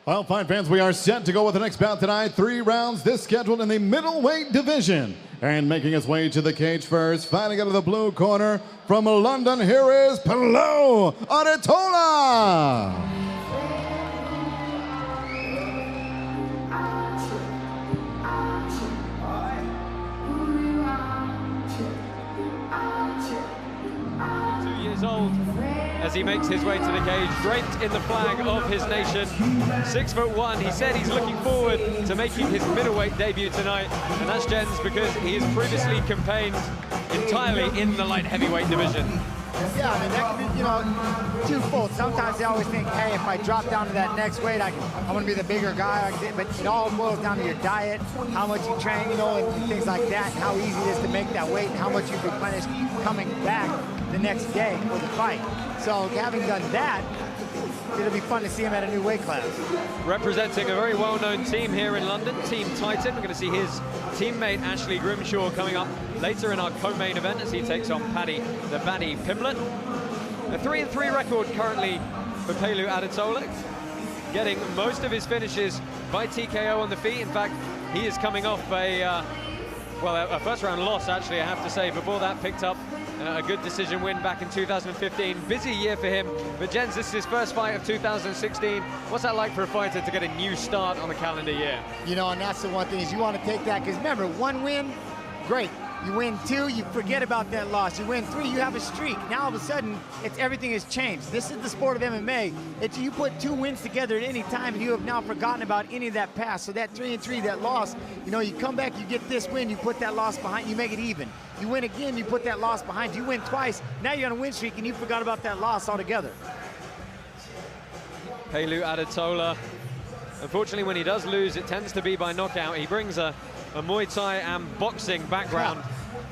Well, fine fans, we are set to go with the next bout tonight. 3 rounds, this scheduled in the middleweight division. And making his way to the cage first, fighting out of the blue corner from London, here is Pelu Adetola. Old as he makes his way to the cage, draped in the flag of his nation. 6'1", he said he's looking forward to making his middleweight debut tonight, and that's Jens because he has previously campaigned entirely in the light heavyweight division. Yeah, I mean, that could be, you know, twofold. Sometimes they always think, hey, if I drop down to that next weight, I'm going to be the bigger guy. But it all boils down to your diet, how much you train, you know, and things like that, and how easy it is to make that weight, and how much you replenish coming back the next day for the fight. So having done that, it'll be fun to see him at a new weight class. Representing a very well-known team here in London, Team Titan. We're going to see his teammate Ashley Grimshaw coming up later in our co-main event as he takes on Paddy the Baddy Pimblett. A 3-3 record currently for Pelu Adetola, getting most of his finishes by TKO on the feet. In fact, he is coming off a first-round loss, actually, I have to say. Before that, picked up a good decision win back in 2015. Busy year for him. But Jens, this is his first fight of 2016. What's that like for a fighter to get a new start on the calendar year? You know, and that's the one thing is you want to take that, because remember, 1 win, great. You win 2, you forget about that loss. You win 3, you have a streak. Now all of a sudden, everything has changed. This is the sport of MMA. You put 2 wins together at any time, and you have now forgotten about any of that past. So that 3-3, that loss, you know, you come back, you get this win, you put that loss behind, you make it even. You win again, you put that loss behind. You win twice, now you're on a win streak, and you forgot about that loss altogether. Pelu Adetola, unfortunately, when he does lose, it tends to be by knockout. He brings a Muay Thai and boxing background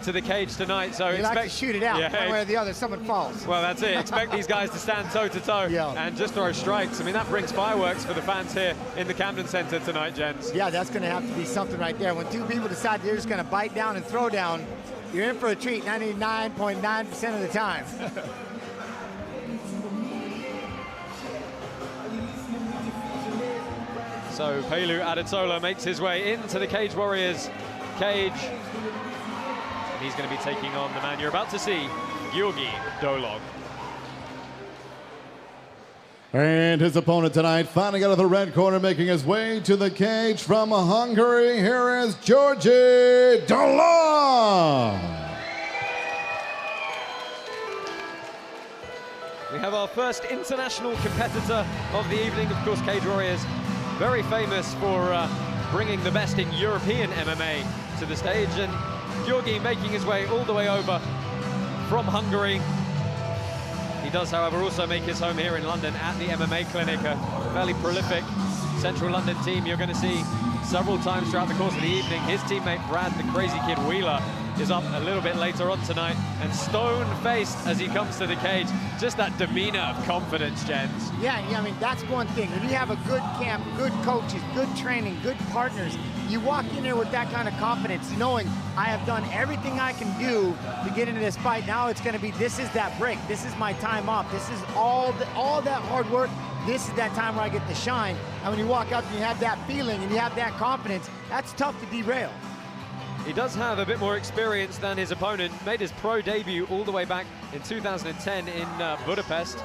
to the cage tonight, so expect like to shoot it out, one way or the other. Someone falls. Well, that's it. Expect these guys to stand toe-to-toe and just throw strikes. I mean, that brings fireworks for the fans here in the Camden Center tonight, gents. Yeah, that's going to have to be something right there. When 2 people decide they're just going to bite down and throw down, you're in for a treat 99.9% of the time. So Pelu Adetola makes his way into the Cage Warriors cage. And he's going to be taking on the man you're about to see, Gyorgy Dolog. And his opponent tonight, fighting out of the red corner, making his way to the cage from Hungary, here is Gyorgy Dolog. We have our first international competitor of the evening. Of course, Cage Warriors, very famous for bringing the best in European MMA to the stage, and Gyorgy making his way all the way over from Hungary. He does, however, also make his home here in London at the MMA Clinic, a fairly prolific Central London team you're going to see several times throughout the course of the evening. His teammate Brad, the Crazy Kid Wheeler, is up a little bit later on tonight, and stone-faced as he comes to the cage. Just that demeanor of confidence, Jens. Yeah, I mean, that's one thing. When you have a good camp, good coaches, good training, good partners, you walk in there with that kind of confidence, knowing I have done everything I can do to get into this fight. Now it's going to be, this is that break. This is my time off. This is all that hard work. This is that time where I get to shine. And when you walk out and you have that feeling and you have that confidence, that's tough to derail. He does have a bit more experience than his opponent. Made his pro debut all the way back in 2010 in Budapest,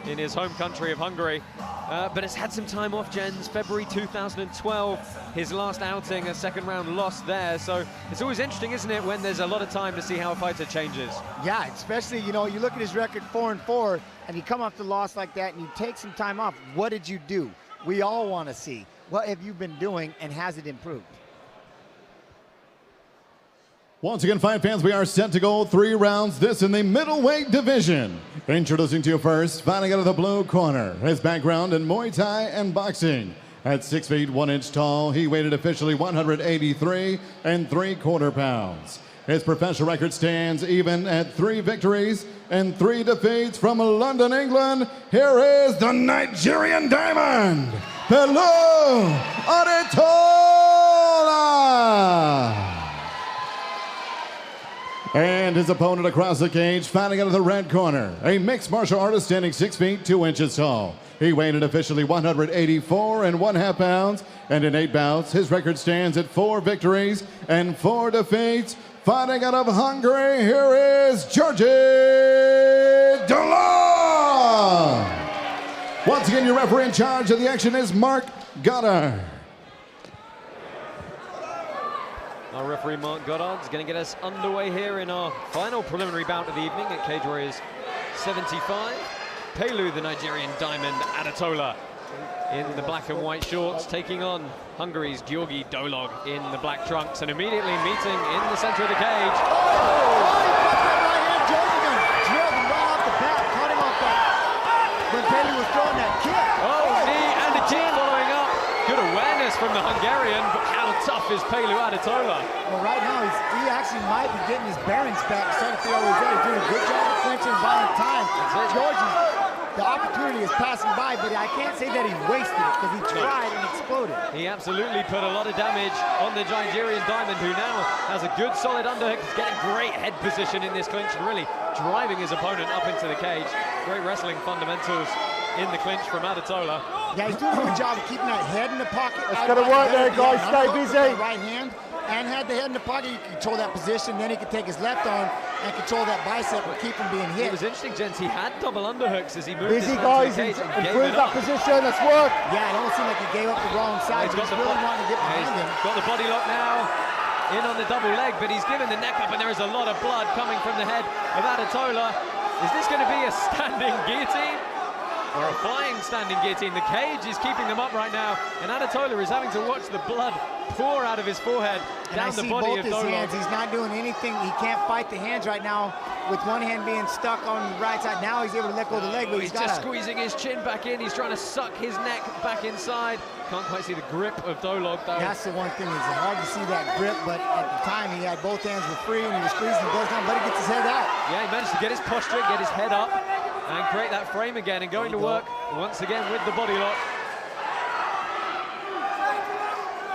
in his home country of Hungary. But has had some time off, Jens. February 2012, his last outing, a second-round loss there. So it's always interesting, isn't it, when there's a lot of time to see how a fighter changes. Yeah, especially, you know, you look at his record 4-4, and you come off the loss like that, and you take some time off. What did you do? We all want to see. What have you been doing, and has it improved? Once again, fight fans, we are set to go 3 rounds, this in the middleweight division. Introducing to you first, fighting out of the blue corner, his background in Muay Thai and boxing. At 6 feet 1 inch tall, he weighed officially 183 3/4 pounds. His professional record stands even at 3 victories and 3 defeats. From London, England, here is the Nigerian Diamond, Pelu Adetola. And his opponent across the cage, fighting out of the red corner, a mixed martial artist standing 6 feet 2 inches tall. He weighed in officially 184.5 pounds, and in 8 bouts, his record stands at 4 victories and 4 defeats. Fighting out of Hungary, here is Gyorgy Dolog. Once again, your referee in charge of the action is Mark Goddard. Our referee Mark Goddard is going to get us underway here in our final preliminary bout of the evening at Cage Warriors 75. Pelu, the Nigerian diamond, Adetola in the black and white shorts, taking on Hungary's Gyorgy Dolog in the black trunks, and immediately meeting in the center of the cage. When Pelu was throwing that kick. Knee and a kick following up. Good awareness from the Hungarian, but how tough is Pelu Adetola? Well, right now, he actually might be getting his bearings back, starting to feel where he's at. He's doing a good job of clinching, buying time. Gyorgy, the opportunity is passing by, but I can't say that he wasted it, because he tried and exploded. He absolutely put a lot of damage on the Nigerian diamond, who now has a good solid underhook. He's getting great head position in this clinch and really driving his opponent up into the cage. Great wrestling fundamentals in the clinch from Adetola. Yeah, he's doing a good job of keeping that head in the pocket. It's going to work there, guys. Stay busy. Right hand, and had the head in the pocket, you can control that position. Then he can take his left arm and control that bicep and keep him being hit. It was interesting, gents. He had double underhooks as he moved Busy, his guys. to the cage and Improve that position. Let's work. Yeah, it almost seemed like he gave up the wrong side. He's really wanting to get behind him. Got the body lock now. In on the double leg, but he's given the neck up, and there is a lot of blood coming from the head of Adetola. Is this going to be a standing guillotine? Or a flying standing guillotine? The cage is keeping them up right now, and Adetola is having to watch the blood pour out of his forehead down the body of Dolog. Hands. He's not doing anything. He can't fight the hands right now with one hand being stuck on the right side. Now he's able to let go of the leg, but he's just squeezing his chin back in. He's trying to suck his neck back inside. Can't quite see the grip of Dolog, though. That's the one thing. It's hard to see that grip, but at the time he had both hands were free and he was squeezing both down, but he gets his head out. Yeah, he managed to get his posture, get his head up, and create that frame again, and going to work once again with the body lock.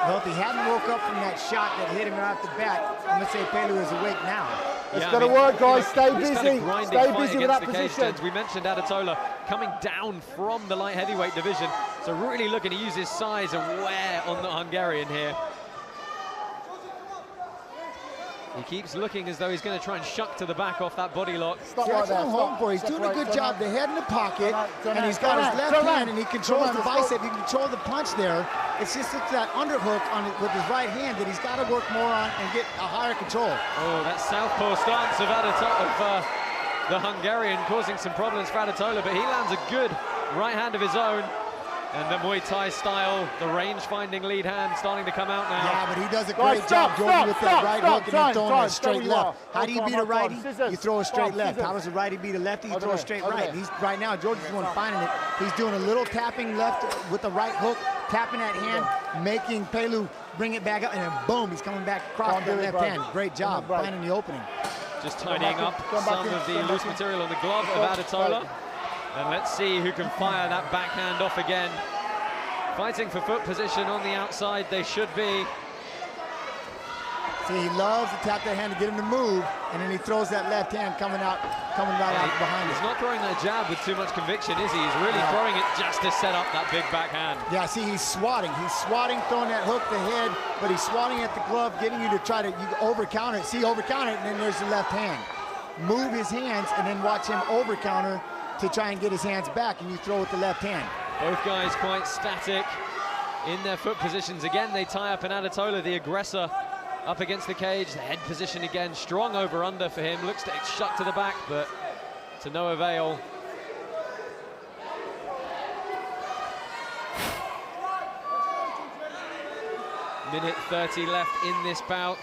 Well, if he hadn't woke up from that shot that hit him right off the bat, I'm going to say Pelu is awake now. It's going to work, guys. Stay busy. Stay busy with that position. We mentioned Adetola coming down from the light heavyweight division, so really looking to use his size and wear on the Hungarian here. He keeps looking as though he's going to try and shuck to the back off that body lock. Stop right there. He's doing a good job. The head in the pocket, and he's got his left hand, and he controls the bicep. He can control the punch there. It's just that underhook on it with his right hand that he's got to work more on and get a higher control. Oh, that southpaw stance of the Hungarian causing some problems for Adetola, but he lands a good right hand of his own. And the Muay Thai style, the range-finding lead hand starting to come out now. Yeah, but he does a great job, Gyorgy, with that right hook and then throwing a straight left. How do you beat a righty? You throw a straight left. How does a righty beat a lefty? You throw a straight right. He's right now, Gyorgy's the one finding it. He's doing a little tapping left with the right hook, tapping that hand, making Pelu bring it back up, and then boom, he's coming back across that left hand. Great job finding the opening. Just tidying up some of the loose material on the glove of Adetola. And let's see who can fire that backhand off again. Fighting for foot position on the outside, they should be. See, he loves to tap that hand to get him to move, and then he throws that left hand coming right out behind him. He's not throwing that jab with too much conviction, is he? He's really throwing it just to set up that big backhand. Yeah, see, he's swatting. He's swatting, throwing that hook to head, but he's swatting at the glove, getting you to try to over-counter it. See, over-counter it, and then there's the left hand. Move his hands, and then watch him over-counter to try and get his hands back, and you throw with the left hand. Both guys quite static in their foot positions. Again, they tie up an Adetola, the aggressor, up against the cage. The head position again, strong over-under for him. Looks to shut to the back, but to no avail. Minute 30 left in this bout.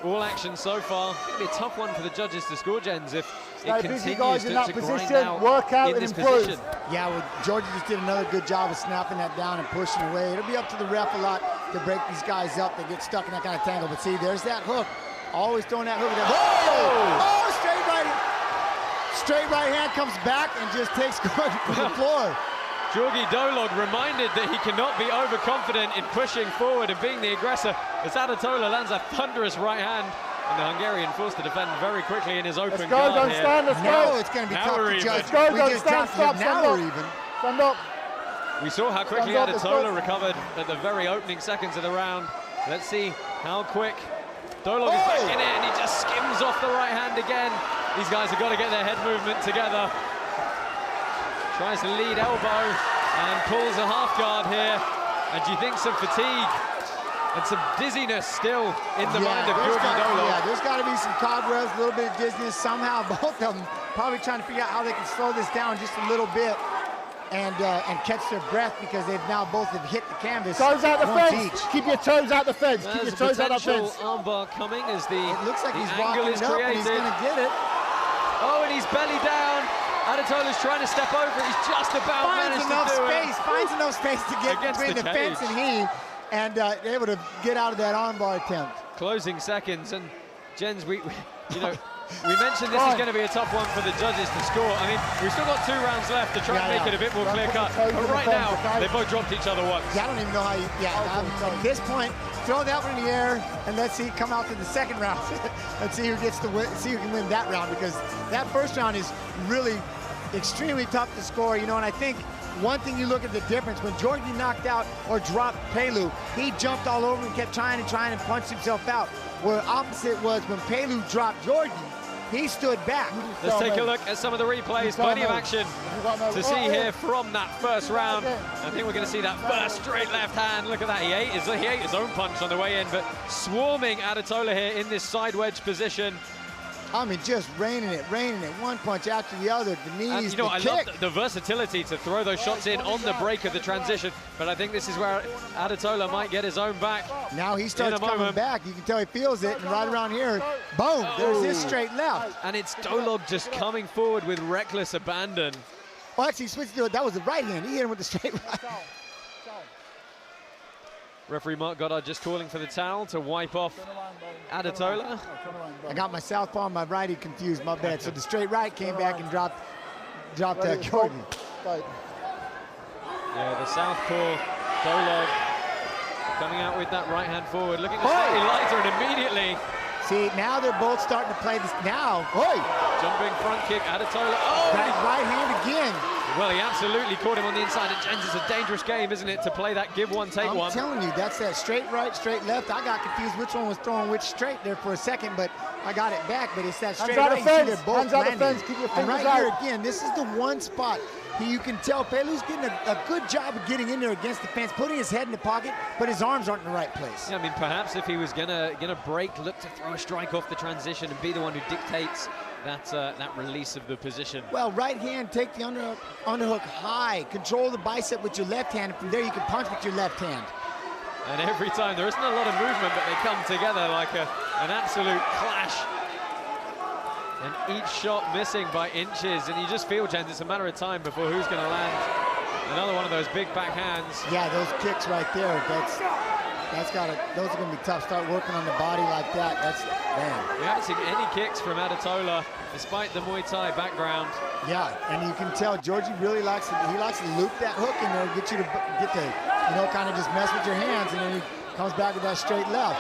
All action so far. It's going to be a tough one for the judges to score, Jens, if it continues to grind out work out in this and improve. position. Yeah, well, Gyorgy just did another good job of snapping that down and pushing away. It'll be up to the ref a lot to break these guys up. They get stuck in that kind of tangle. But see, there's that hook. Always throwing that hook. Oh, straight right. Straight right hand comes back and just takes Gyorgy to the floor. Gyorgy Dolog reminded that he cannot be overconfident in pushing forward and being the aggressor, as Adetola lands a thunderous right hand And the Hungarian forced to defend very quickly in his open Let's go, guard don't here. stand, let's Now go. it's going to be Now tough we're to even. judge. Let's go, We don't just stand, dropped him. stop, Now stand we're up. even. Stand up. We saw how quickly Thumbs up, let's Adetola go. recovered at the very opening seconds of the round. Let's see how quick Dolog is back in it, and he just skims off the right hand again. These guys have got to get their head movement together. Tries to lead elbow and pulls a half guard here. And do you think some fatigue and some dizziness still in the mind of Gyorgy Dolog? Yeah, there's got to be some cobwebs, a little bit of dizziness. Somehow, both of them probably trying to figure out how they can slow this down just a little bit and catch their breath, because they've now both have hit the canvas. Toes out the once fence. each. Keep your toes out the fence. Keep There's your a toes out the potential fence. armbar coming as the It looks like he's angle walking is it up, and created. he's going to get it. Oh, and he's belly down. Adetola's trying to step over. He's just about Finds managed enough to do space. it. Finds enough space to get Against between the the fence cage. and he, and able to get out of that armbar attempt. Closing seconds, and Jens, we mentioned this is going to be a tough one for the judges to score. I mean, we've still got 2 rounds left to try and make it a bit more clear cut. But right now, they both dropped each other once. Yeah, I don't even know how you, at this point, throw that one in the air and let's see come out to the second round. Let's see who gets to win, see who can win that round, because that first round is really extremely tough to score, and I think one thing you look at the difference, when Gyorgy knocked out or dropped Pelu, he jumped all over and kept trying and punched himself out. Where opposite was when Pelu dropped Gyorgy, he stood back. Let's take a look at some of the replays. Plenty of action to see here from that first round. I think we're going to see that first straight left hand. Look at that. He ate his own punch on the way in, but swarming Adetola here in this side wedge position. I mean, just raining it, one punch after the other, the knees, And I the kick. love the versatility to throw those shots in on the break of the transition, but I think this is where Adetola might get his own back. Now he starts coming back. You can tell he feels it, and right around here, boom, there's his straight left. And it's Dolog just coming forward with reckless abandon. Well, actually, he switched to it. That was the right hand. He hit him with the straight right. Referee Mark Goddard just calling for the towel to wipe off Adetola. I got my southpaw and my righty confused, my bad. So the straight right came back and dropped Gyorgy. Yeah, the southpaw Dolog coming out with that right hand forward, looking slightly lighter, and immediately. See, now they're both starting to play this. Now, Jumping front kick, Adetola. Oh, that right hand again. well, he absolutely caught him on the inside. And Jens, it's a dangerous game, isn't it, to play that give one, take one. I'm telling you, that's that straight right, straight left. I got confused which one was throwing which straight there for a second, but I got it back. But it's that straight right. Hands out the fence. They're both Hands out the landing. fence. Keep your And fingers right here out. again, this is the one spot. You can tell Pelu's getting a good job of getting in there against the fence, putting his head in the pocket, but his arms aren't in the right place. Yeah, I mean, perhaps if he was gonna break, look to throw a strike off the transition and be the one who dictates that release of the position. Well, right hand, take the underhook high, control the bicep with your left hand, and from there you can punch with your left hand. And every time, there isn't a lot of movement, but they come together like an absolute clash. And each shot missing by inches, and you just feel, Jens, it's a matter of time before who's going to land another one of those big backhands. Yeah, those kicks right there, those are going to be tough. Start working on the body like that. Man. We haven't seen any kicks from Adetola, despite the Muay Thai background. Yeah, and you can tell Gyorgy really likes to loop that hook in there, get you to kind of just mess with your hands, and then he comes back with that straight left.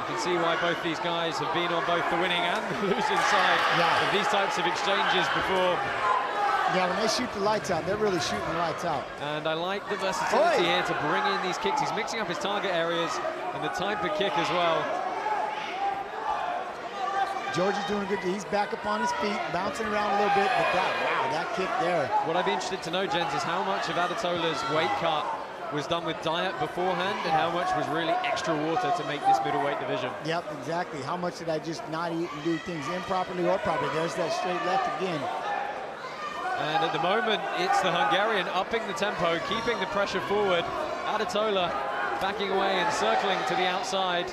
You can see why both these guys have been on both the winning and the losing side of these types of exchanges before. Yeah, when they shoot the lights out, they're really shooting the lights out. And I like the versatility here to bring in these kicks. He's mixing up his target areas and the time per kick as well. Gyorgy's doing a good job. He's back up on his feet, bouncing around a little bit, but that kick there. What I'd be interested to know, Jens, is how much of Adetola's weight cut was done with diet beforehand and how much was really extra water to make this middleweight division. Yep, exactly. How much did I just not eat and do things improperly or properly? There's that straight left again. And at the moment, it's the Hungarian upping the tempo, keeping the pressure forward. Adetola backing away and circling to the outside,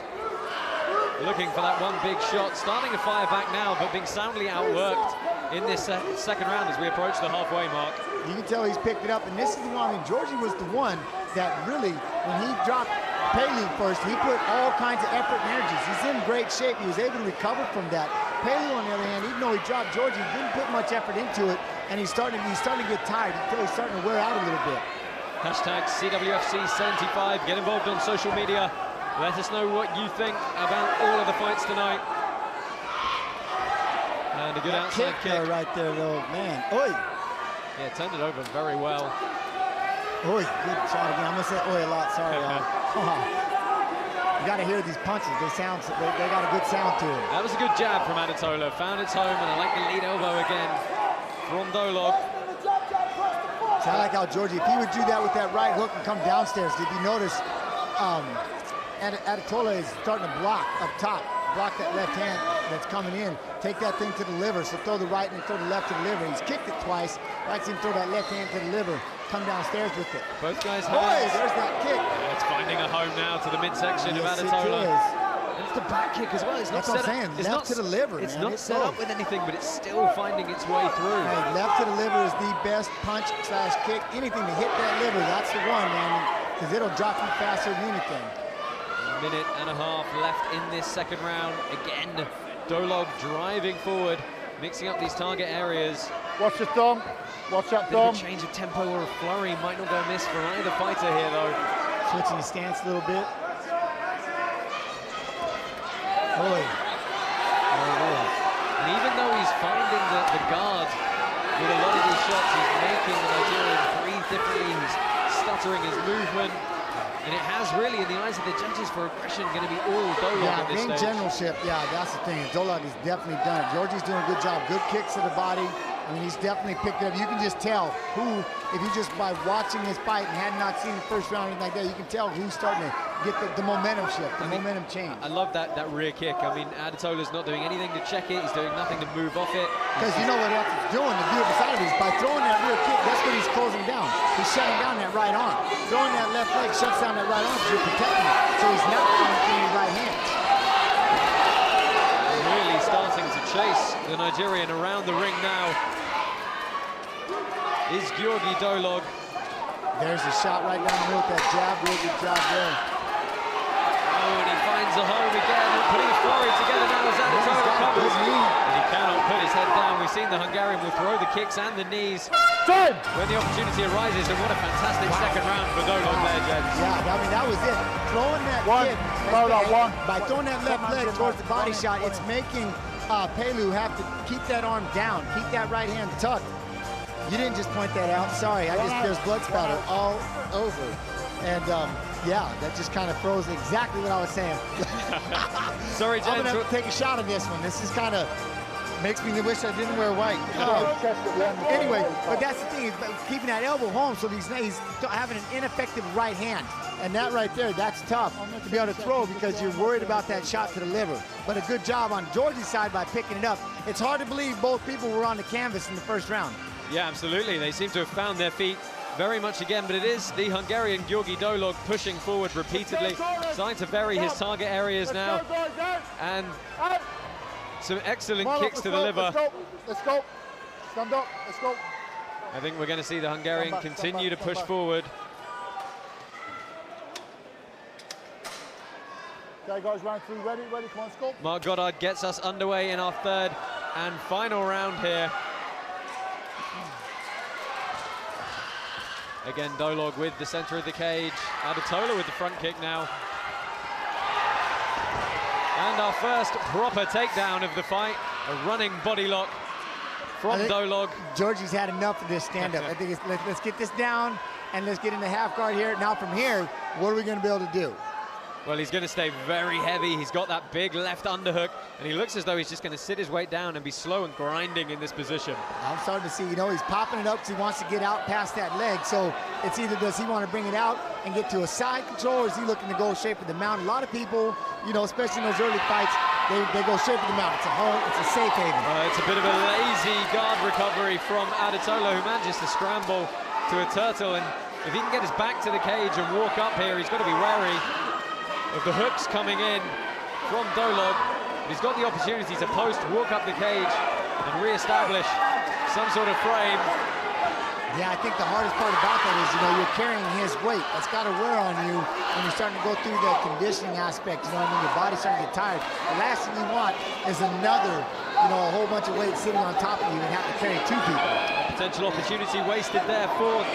looking for that one big shot, starting to fire back now, but being soundly outworked in this second round as we approach the halfway mark. You can tell he's picked it up, and this is the one. I mean, Gyorgy was the one that really, when he dropped Pelu first, he put all kinds of effort and energies. He's in great shape. He was able to recover from that. Pelu, on the other hand, even though he dropped Gyorgy, he didn't put much effort into it, and he's starting to get tired. You can tell he's starting to wear out a little bit. Hashtag CWFC75. Get involved on social media. Let us know what you think about all of the fights tonight. And a good outside kick. Right there, though, man. Oi! Yeah, turned it over very well. Oi, good shot again. I'm gonna say oi a lot. Sorry, y'all. You gotta hear these punches. They sound. They got a good sound to them. That was a good jab from Adetola. Found its home, and I like the lead elbow again from Dolog. So I like how Gyorgy, if he would do that with that right hook and come downstairs, if you notice, Adetola is starting to block up top, block that left hand that's coming in, take that thing to the liver, so throw the right and throw the left to the liver. He's kicked it twice, likes him to throw that left hand to the liver, come downstairs with it. Both guys have. Boy, there's that kick. Yeah, it's finding a home now to the midsection of Adetola. And it's the back kick as well. It's not That's what set I'm saying, up. It's left not, to the liver, It's man. not set up with anything, but it's still finding its way through. Hey, left to the liver is the best punch slash kick. Anything to hit that liver, that's the one, man, because it'll drop you faster than anything. A minute and a half left in this second round. Again, Dolog driving forward, mixing up these target areas. Watch the thumb. Watch that Bit of thumb. a change of tempo or a flurry might not go amiss for either fighter here, though. Switching his stance a little bit. Boy. There it is. And even though he's finding the guard with a lot of these shots, he's making the Nigerian breathe differently. He's stuttering his movement. And it has really, in the eyes of the judges for aggression, going to be all Dolog Yeah, at this being stage. generalship, yeah, that's the thing. Dolog has definitely done it. Gyorgy's doing a good job. Good kicks to the body. I mean, he's definitely picked it up. You can just tell who, if you just by watching his fight and had not seen the first round or anything like that, you can tell who's starting to get the momentum shift, the momentum change. I love that rear kick. I mean, Adetola's not doing anything to check it. He's doing nothing to move off it. Because you know what else he's doing, the beautiful side of it is by throwing that rear kick, that's what he's closing down. He's shutting down that right arm. Throwing that left leg shuts down that right arm because you're protecting it. So he's not throwing any right hands. Really starting to chase the Nigerian around the ring now is Gyorgy Dolog. There's a shot right down the middle with that jab. Real good job there. Oh, and he finds a home again, putting a flurry together now as Adetola recovers. And he cannot put his head down. We've seen the Hungarian will throw the kicks and the knees when the opportunity arises, and what a fantastic second round for Dolog there, gents. Yeah, I mean, that was it. Throwing that kick, by throwing that left leg towards the body shot, it's making Pelu have to keep that arm down, keep that right hand tucked. You didn't just point that out. Sorry, there's blood spatter all over. And yeah, that just kind of froze exactly what I was saying. Sorry, gents. I'm gonna take a shot of this one. This is kind of makes me wish I didn't wear white. Anyway, but that's the thing, is keeping that elbow home, so he's having an ineffective right hand. And that right there, that's tough to be able to throw because you're worried about that shot to the liver. But a good job on Gyorgy's side by picking it up. It's hard to believe both people were on the canvas in the first round. Yeah, absolutely. They seem to have found their feet very much again, but it is the Hungarian Gyorgy Dolog pushing forward repeatedly, starting to vary his target areas now. And some excellent kicks to the liver. Let's go. Stand up. Let's go. I think we're going to see the Hungarian continue to push forward. Okay, guys, round three, ready, come on, let's go. Mark Goddard gets us underway in our third and final round here. Again, Dolog with the center of the cage. Adetola with the front kick now. And our first proper takedown of the fight, a running body lock from Dolog. Gyorgy's had enough of this stand-up. I think let's get this down and let's get into half guard here. Now from here, what are we going to be able to do? Well, he's going to stay very heavy. He's got that big left underhook, and he looks as though he's just going to sit his weight down and be slow and grinding in this position. I'm starting to see, you know, he's popping it up because he wants to get out past that leg. So it's either does he want to bring it out and get to a side control, or is he looking to go straight for the mount? A lot of people, you know, especially in those early fights, they go straight for the mount. It's a home, it's a safe haven. It's a bit of a lazy guard recovery from Adetola, who manages to scramble to a turtle. And if he can get his back to the cage and walk up here, he's got to be wary of the hooks coming in from Dolog. He's got the opportunity to post, walk up the cage, and re-establish some sort of frame. Yeah, I think the hardest part about that is, you know, you're carrying his weight. That's got to wear on you when you're starting to go through the conditioning aspect. You know what I mean? Your body's starting to get tired. The last thing you want is another, you know, a whole bunch of weight sitting on top of you and have to carry two people. Potential opportunity wasted there for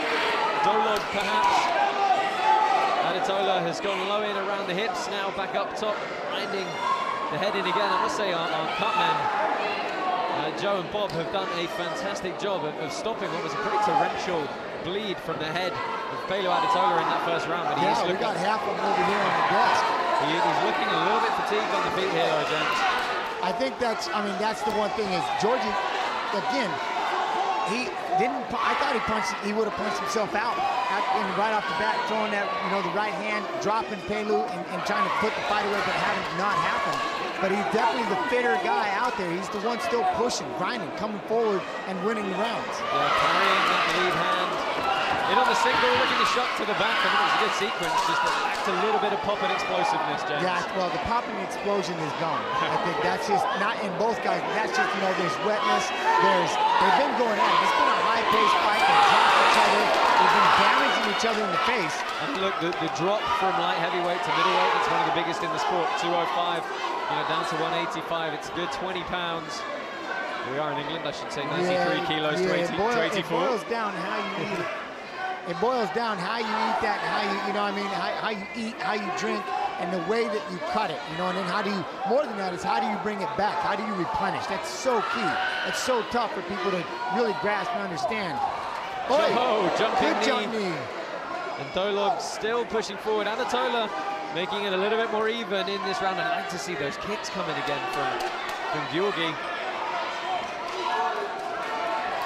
Dolog, perhaps. Adetola has gone low in around the hips, now back up top, grinding the head in again. I must say our cutmen, Joe and Bob, have done a fantastic job of stopping what was a pretty torrential bleed from the head of Pelu Adetola in that first round. But we got half of them over here on the desk. He's looking a little bit fatigued on the feet here, though, gents. I think that's the one thing is Gyorgy, again, I thought he would have punched himself out right off the bat, throwing that, the right hand, dropping Pelu and trying to put the fight away, but having it not happen. But he's definitely the fitter guy out there. He's the one still pushing, grinding, coming forward, and winning the rounds. Yeah, carrying that lead hand. In on the single, looking to shot to the back. I think it was a good sequence, just lacked a little bit of pop and explosiveness, James. Yeah, well, the popping explosion is gone. I think that's just, not in both guys, but that's just, there's wetness, they've been going at it. It's been a high-paced fight, they drop each other, they've been damaging each other in the face. And look, the drop from light heavyweight to middleweight, it's one of the biggest in the sport, 205, down to 185, it's a good 20 pounds. We are in England, I should say, 93 kilos to 84. It boils down how you eat it. It boils down how you eat that, and how you eat, how you drink, and the way that you cut it, and then how do you, more than that is how do you bring it back? How do you replenish? That's so key. It's so tough for people to really grasp and understand. Jumping jump knee. And Dolog still pushing forward. Adetola making it a little bit more even in this round. I'd like to see those kicks coming again from Gyorgy.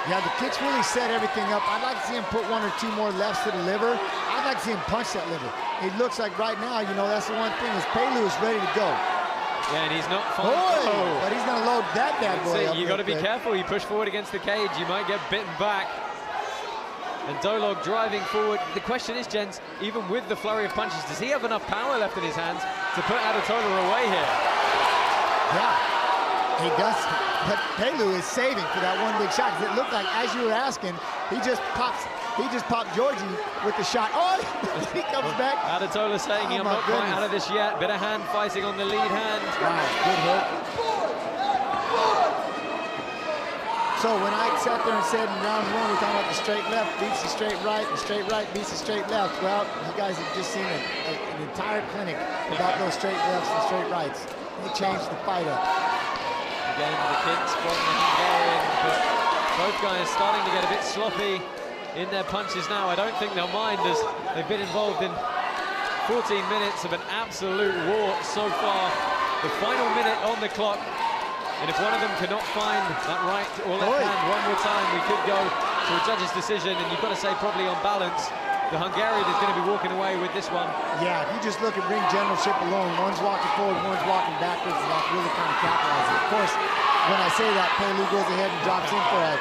Yeah, the kicks really set everything up. I'd like to see him put one or two more lefts to the liver. I'd like to see him punch that liver. It looks like right now, that's the one thing, is Pelu is ready to go. Yeah, and he's not fine. But he's going to load that bad boy up. You got to be careful. You push forward against the cage, you might get bitten back. And Dolog driving forward. The question is, gents, even with the flurry of punches, does he have enough power left in his hands to put Adetola away here? Yeah, he does. But Pelu is saving for that one big shot, because it looked like, as you were asking, he just popped Gyorgy with the shot. Oh, he comes back. Adetola saying, I'm not quite out of this yet. Bit of hand fighting on the lead hand. Wow, good hook. So when I sat there and said in round one, we're talking about the straight left beats the straight right, and straight right beats the straight left. Well, you guys have just seen an entire clinic about those straight lefts and straight rights. They changed the fight up. Again, the kicks from the Hungarian, but both guys starting to get a bit sloppy in their punches now. I don't think they'll mind, as they've been involved in 14 minutes of an absolute war so far. The final minute on the clock, and if one of them cannot find that right or left hand one more time, we could go to a judge's decision, and you've got to say probably on balance, the Hungarian is going to be walking away with this one. Yeah, if you just look at ring generalship alone, one's walking forward, one's walking backwards, and that really kind of capitalizes. Of course, when I say that, Pelu goes ahead and drops in for a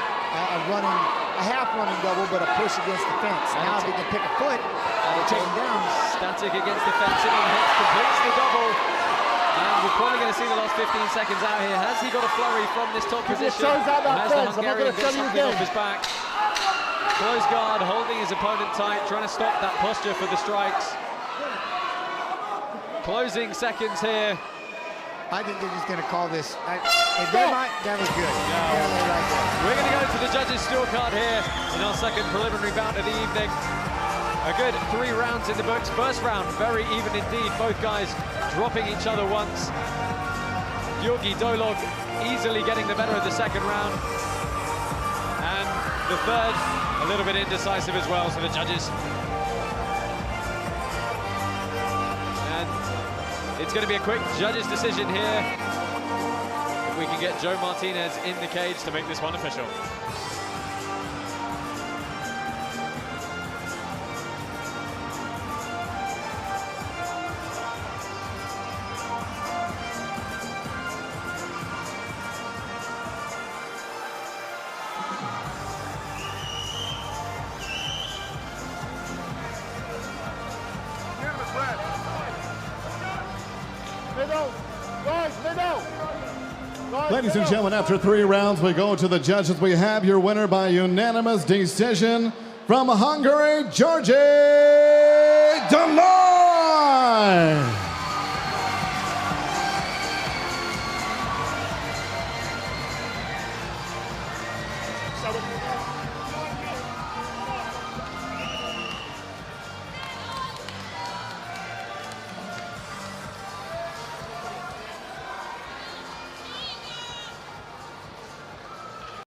half running double, but a push against the fence. Now if he can pick a foot, take him down. Static against the fence, and hits, completes the double. And we're probably going to see the last 15 seconds out here. Has he got a flurry from this top position? Has the Hungarian got something off his back? Close guard, holding his opponent tight, trying to stop that posture for the strikes. Closing seconds here. I think they're just going to call this. That was good. Yeah. We're going to go to the judges' scorecard here in our second preliminary bout of the evening. A good 3 rounds in the books. First round, very even indeed. Both guys dropping each other once. Gyorgy Dolog easily getting the better of the second round. And the third, a little bit indecisive as well, so the judges. And it's going to be a quick judges' decision here. If we can get Joe Martinez in the cage to make this one official. Ladies and gentlemen, after 3 rounds, we go to the judges. We have your winner by unanimous decision from Hungary, Gyorgy Dolog.